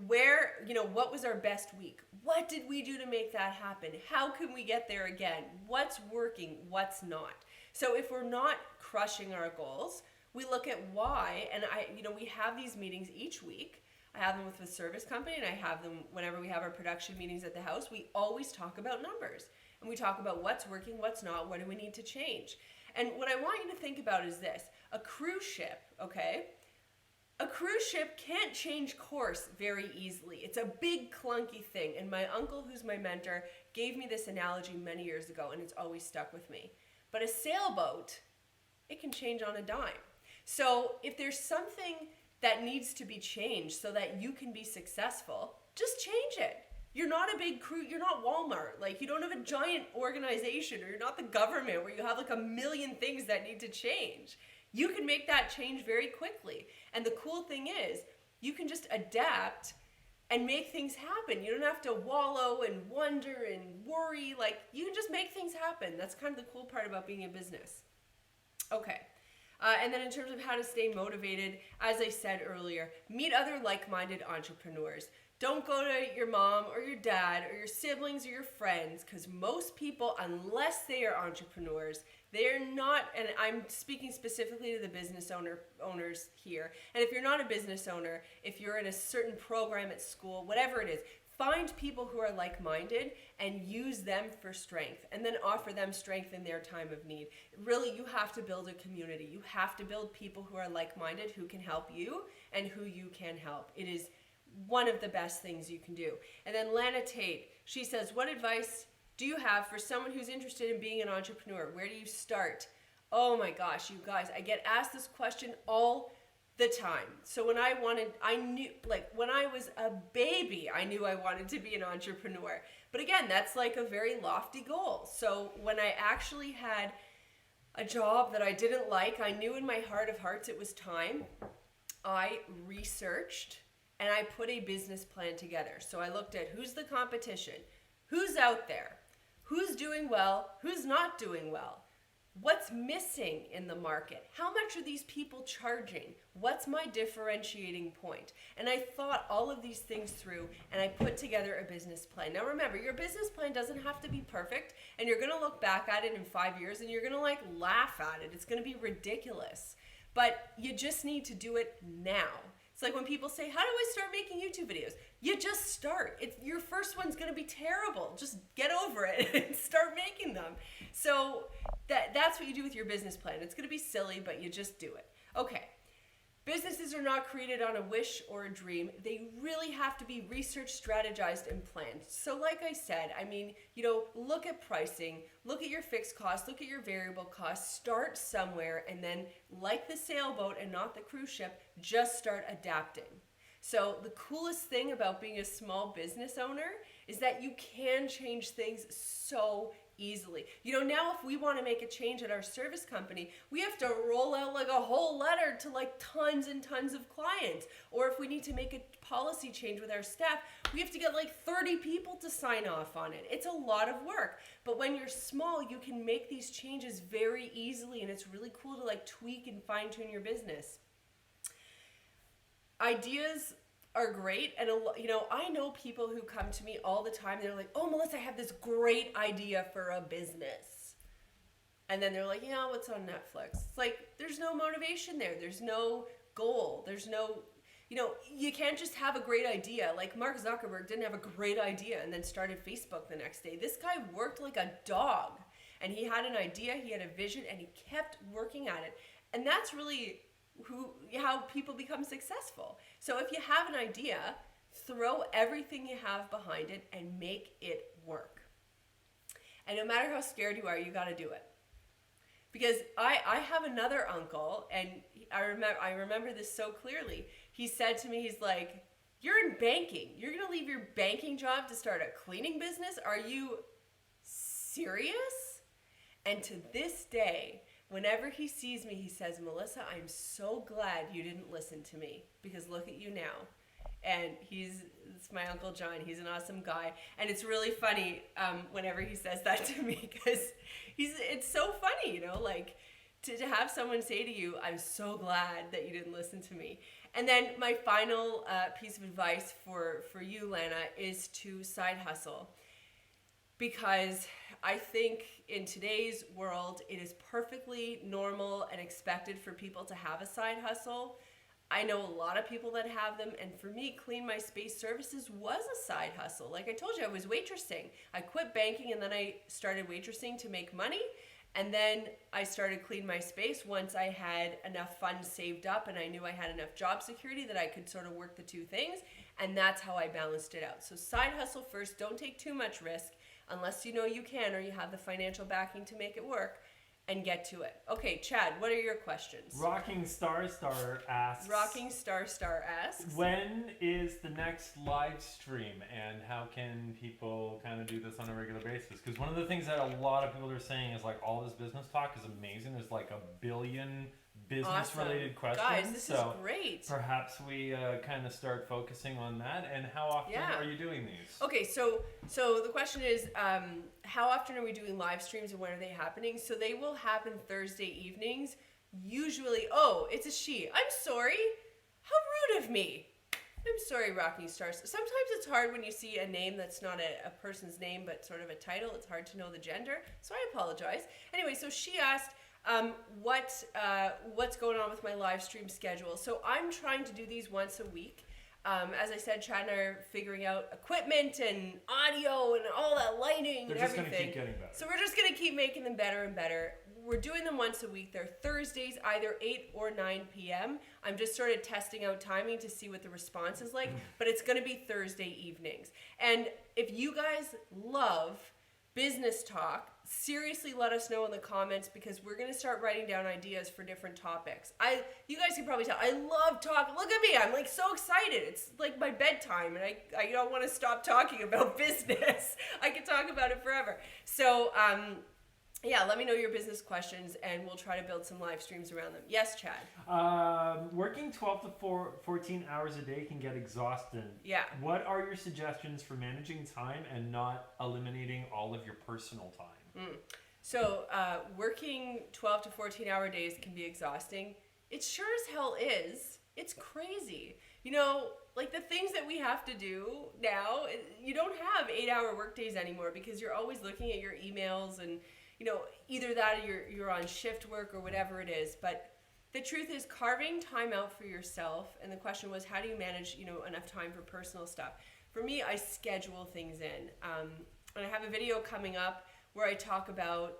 what was our best week? What did we do to make that happen? How can we get there again? What's working? What's not? So if we're not crushing our goals, we look at why, and we have these meetings each week. I have them with the service company, and I have them whenever we have our production meetings at the house. We always talk about numbers, and we talk about what's working, what's not, what do we need to change. And what I want you to think about is this. A cruise ship, okay? A cruise ship can't change course very easily. It's a big clunky thing. And my uncle, who's my mentor, gave me this analogy many years ago, and it's always stuck with me. But a sailboat, it can change on a dime. So if there's something that needs to be changed so that you can be successful, just change it. You're not a big crew, you're not Walmart. Like, you don't have a giant organization, or you're not the government where you have like a million things that need to change. You can make that change very quickly. And the cool thing is, you can just adapt and make things happen. You don't have to wallow and wonder and worry. Like, you can just make things happen. That's kind of the cool part about being in business. Okay. And then in terms of how to stay motivated, as I said earlier, meet other like-minded entrepreneurs. Don't go to your mom or your dad or your siblings or your friends, because most people, unless they are entrepreneurs, they're not, and I'm speaking specifically to the business owners here. And if you're not a business owner, if you're in a certain program at school, whatever it is, find people who are like-minded and use them for strength, and then offer them strength in their time of need. Really, you have to build a community. You have to build people who are like-minded, who can help you and who you can help. It is one of the best things you can do. And then Lana Tate, she says, what advice do you have for someone who's interested in being an entrepreneur? Where do you start? Oh my gosh, you guys, I get asked this question all the time. So when I knew, like when I was a baby, I knew I wanted to be an entrepreneur. But again, that's like a very lofty goal. So when I actually had a job that I didn't like, I knew in my heart of hearts it was time. I researched and I put a business plan together. So I looked at who's the competition, who's out there, who's doing well, who's not doing well. What's missing in the market? How much are these people charging? What's my differentiating point? And I thought all of these things through, and I put together a business plan. Now remember, your business plan doesn't have to be perfect, and you're gonna look back at it in 5 years and you're gonna like laugh at it. It's gonna be ridiculous. But you just need to do it now. It's like when people say, how do I start making YouTube videos? You just start. Your first one's gonna be terrible. Just get over it and start making them. So that's what you do with your business plan. It's gonna be silly, but you just do it. Okay, businesses are not created on a wish or a dream. They really have to be researched, strategized, and planned. So like I said, I mean, look at pricing, look at your fixed costs, look at your variable costs, start somewhere, and then like the sailboat and not the cruise ship, just start adapting. So the coolest thing about being a small business owner is that you can change things so easily. Now if we want to make a change at our service company, we have to roll out like a whole letter to like tons and tons of clients. Or if we need to make a policy change with our staff, we have to get like 30 people to sign off on it. It's a lot of work. But when you're small, you can make these changes very easily, and it's really cool to like tweak and fine tune your business. Ideas are great, and I know people who come to me all the time. They're like, "Oh, Melissa, I have this great idea for a business," and then they're like, "What's on Netflix?" It's like there's no motivation there. There's no goal. There's no, you can't just have a great idea. Like Mark Zuckerberg didn't have a great idea and then started Facebook the next day. This guy worked like a dog, and he had an idea, he had a vision, and he kept working at it. And that's really how people become successful. So if you have an idea, throw everything you have behind it and make it work. And no matter how scared you are, you got to do it. Because I have another uncle, and I remember this so clearly. He said to me, he's like, "You're in banking. You're going to leave your banking job to start a cleaning business? Are you serious?" And to this day, whenever he sees me, he says, "Melissa, I'm so glad you didn't listen to me, because look at you now." And it's my Uncle John. He's an awesome guy. And it's really funny whenever he says that to me, because it's so funny, like to have someone say to you, "I'm so glad that you didn't listen to me." And then my final piece of advice for you, Lana, is to side hustle. Because I think in today's world, it is perfectly normal and expected for people to have a side hustle. I know a lot of people that have them, and for me, Clean My Space Services was a side hustle. Like I told you, I was waitressing. I quit banking, and then I started waitressing to make money, and then I started Clean My Space once I had enough funds saved up and I knew I had enough job security that I could sort of work the two things, and that's how I balanced it out. So side hustle first, don't take too much risk unless you know you can or you have the financial backing to make it work, and get to it. Okay, Chad, what are your questions? Rocking Star asks. Rocking Star asks. When is the next live stream, and how can people kind of do this on a regular basis? Because one of the things that a lot of people are saying is like all this business talk is amazing. There's like 1 billion business-related questions. Guys, this is great. Perhaps we kind of start focusing on that. And how often are you doing these? Okay, so the question is, how often are we doing live streams and when are they happening? So they will happen Thursday evenings. Usually, it's a she. I'm sorry. How rude of me. I'm sorry, Rocking Stars. Sometimes it's hard when you see a name that's not a person's name, but sort of a title. It's hard to know the gender. So I apologize. Anyway, so she asked, what's going on with my live stream schedule? So I'm trying to do these once a week. As I said, Chad and I are figuring out equipment and audio and all that lighting and everything. They're just going to keep getting better. So we're just going to keep making them better and better. We're doing them once a week. They're Thursdays, either 8 or 9 p.m. I'm just sort of testing out timing to see what the response is like, but it's going to be Thursday evenings. And if you guys love business talk, seriously let us know in the comments, because we're going to start writing down ideas for different topics. You guys can probably tell, I love talking. Look at me, I'm like so excited. It's like my bedtime, and I don't want to stop talking about business. I could talk about it forever. So, let me know your business questions, and we'll try to build some live streams around them. Yes, Chad? Working 12 to 14 hours a day can get exhausting. Yeah. What are your suggestions for managing time and not eliminating all of your personal time? So working 12 to 14 hour days can be exhausting. It sure as hell is. It's crazy. Like the things that we have to do now, you don't have 8-hour work days anymore, because you're always looking at your emails and either that or you're on shift work or whatever it is. But the truth is, carving time out for yourself, and the question was, how do you manage, enough time for personal stuff? For me, I schedule things in. And I have a video coming up where I talk about,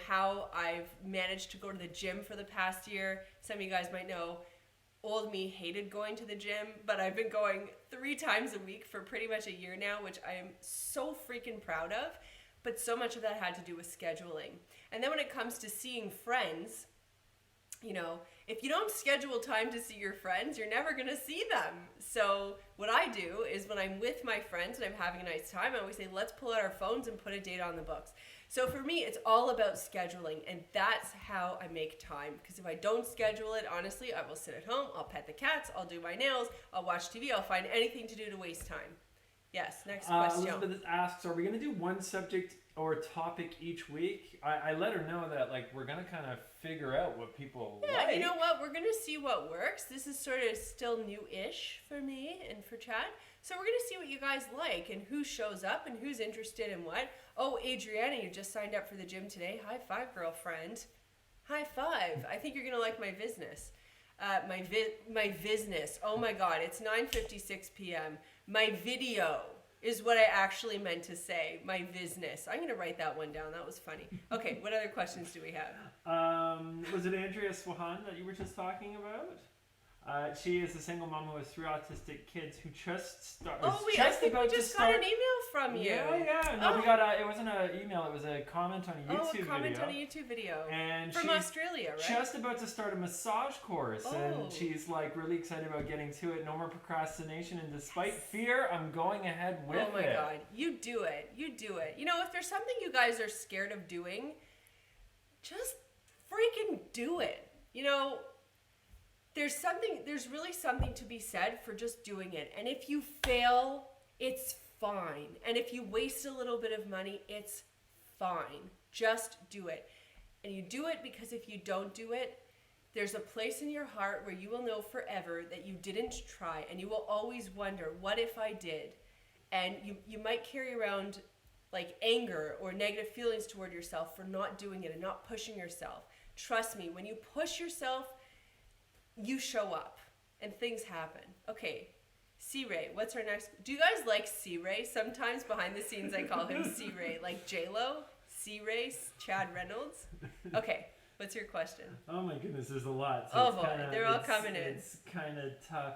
how I've managed to go to the gym for the past year. Some of you guys might know, old me hated going to the gym, but I've been going 3 times a week for pretty much a year now, which I am so freaking proud of. But so much of that had to do with scheduling. And then when it comes to seeing friends, if you don't schedule time to see your friends, you're never going to see them. So what I do is when I'm with my friends and I'm having a nice time, I always say, let's pull out our phones and put a date on the books. So for me, it's all about scheduling, and that's how I make time. Because if I don't schedule it, honestly, I will sit at home, I'll pet the cats, I'll do my nails, I'll watch TV, I'll find anything to do to waste time. Yes, next question. Elizabeth asks, are we going to do one subject or topic each week? I let her know that we're going to kind of figure out what people like. Yeah, you know what? We're going to see what works. This is sort of still new-ish for me and for Chad. So we're going to see what you guys like and who shows up and who's interested in what. Oh, Adriana, you just signed up for the gym today. High five, girlfriend. High five. I think you're going to like my business. My business. Oh my God, it's 9:56 p.m. My video is what I actually meant to say. My business. I'm going to write that one down. That was funny. Okay, what other questions do we have? Was it Andrea Swahan that you were just talking about? She is a single mom who has 3 autistic kids who just started. Oh, I think we just got an email from you. Yeah. No, we got it wasn't an email. It was a comment on a YouTube video. Oh, a comment on a YouTube video. And from Australia, right? Just about to start a massage course, and she's like really excited about getting to it. No more procrastination, and despite fear, I'm going ahead with it. Oh my God, you do it. You do it. You know, if there's something you guys are scared of doing, just freaking do it. You know. There's really something to be said for just doing it. And if you fail, it's fine. And if you waste a little bit of money, it's fine. Just do it. And you do it because if you don't do it, there's a place in your heart where you will know forever that you didn't try. And you will always wonder, what if I did? And you might carry around like anger or negative feelings toward yourself for not doing it and not pushing yourself. Trust me, when you push yourself, you show up and things happen. Okay, C-Ray, what's our next? Do you guys like C-Ray? Sometimes behind the scenes I call him C-Ray, like J-Lo, C-Ray, Chad Reynolds. Okay, what's your question? Oh my goodness, there's a lot. So oh boy, they're all coming in. It's kind of tough.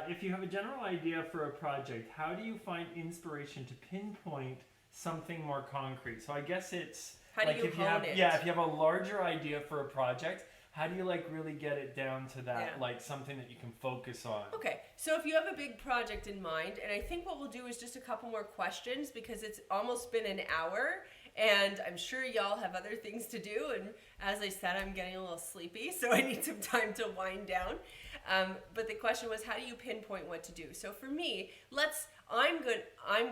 If you have a general idea for a project, how do you find inspiration to pinpoint something more concrete? So I guess it's how do you hone it? Yeah, if you have a larger idea for a project, how do you like really get it down to that, like something that you can focus on? Okay, so if you have a big project in mind, and I think what we'll do is just a couple more questions because it's almost been an hour and I'm sure y'all have other things to do. And as I said, I'm getting a little sleepy, so I need some time to wind down. But the question was, how do you pinpoint what to do? So for me,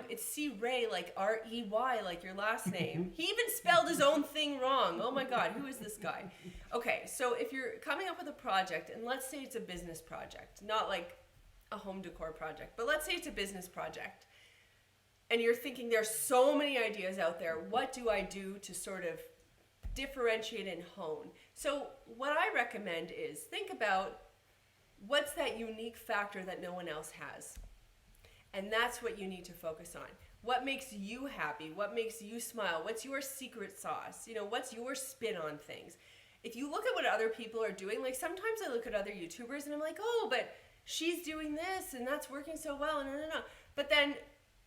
it's C-Ray, like R-E-Y, like your last name. He even spelled his own thing wrong. Oh my God, who is this guy? Okay, so if you're coming up with a project, and let's say it's a business project, not like a home decor project, but let's say it's a business project, and you're thinking there's so many ideas out there, what do I do to sort of differentiate and hone? So what I recommend is think about what's that unique factor that no one else has. And that's what you need to focus on. What makes you happy? What makes you smile? What's your secret sauce? You know, what's your spin on things? If you look at what other people are doing, like sometimes I look at other YouTubers and I'm like, oh, but she's doing this and that's working so well. No. But then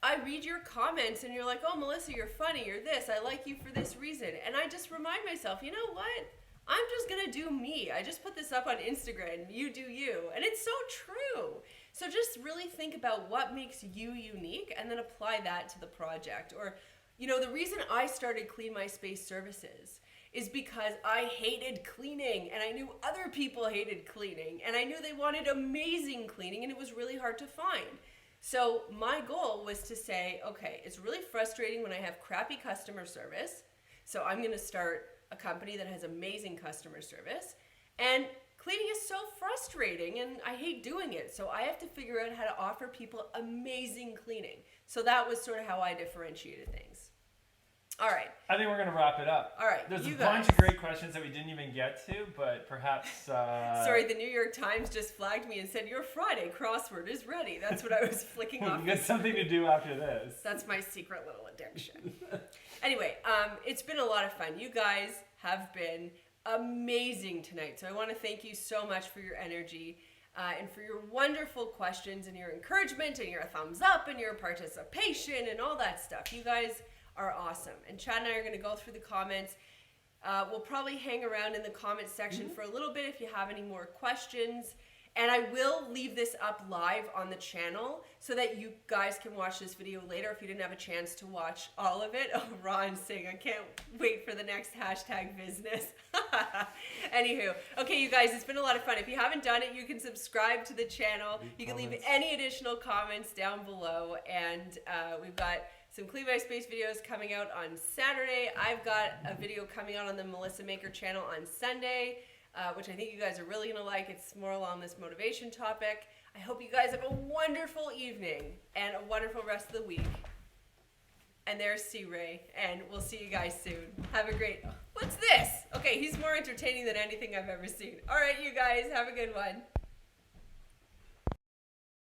I read your comments and you're like, oh, Melissa, you're funny. You're this. I like you for this reason. And I just remind myself, you know what? I'm just going to do me. I just put this up on Instagram. You do you. And it's so true. So just really think about what makes you unique and then apply that to the project. Or, you know, the reason I started Clean My Space Services is because I hated cleaning and I knew other people hated cleaning and I knew they wanted amazing cleaning and it was really hard to find. So my goal was to say, okay, it's really frustrating when I have crappy customer service. So I'm going to start a company that has amazing customer service. And cleaning is so frustrating and I hate doing it. So I have to figure out how to offer people amazing cleaning. So that was sort of how I differentiated things. All right. I think we're going to wrap it up. All right. There's a bunch of great questions that we didn't even get to, but perhaps... Sorry, the New York Times just flagged me and said, your Friday crossword is ready. That's what I was flicking off. You got something to do after this. That's my secret little addiction. Anyway, it's been a lot of fun. You guys have been amazing tonight. So I want to thank you so much for your energy and for your wonderful questions and your encouragement and your thumbs up and your participation and all that stuff. You guys are awesome. And Chad and I are going to go through the comments. We'll probably hang around in the comments section for a little bit if you have any more questions. And I will leave this up live on the channel so that you guys can watch this video later if you didn't have a chance to watch all of it. Oh, Ron's saying, I can't wait for the next hashtag business. Anywho, okay, you guys, it's been a lot of fun. If you haven't done it, you can subscribe to the channel. You can leave any additional comments down below. And we've got some Clean My Space videos coming out on Saturday. I've got a video coming out on the Melissa Maker channel on Sunday. Which I think you guys are really going to like. It's more along this motivation topic. I hope you guys have a wonderful evening and a wonderful rest of the week. And there's C. Ray. And we'll see you guys soon. Have a great... What's this? Okay, he's more entertaining than anything I've ever seen. All right, you guys, have a good one.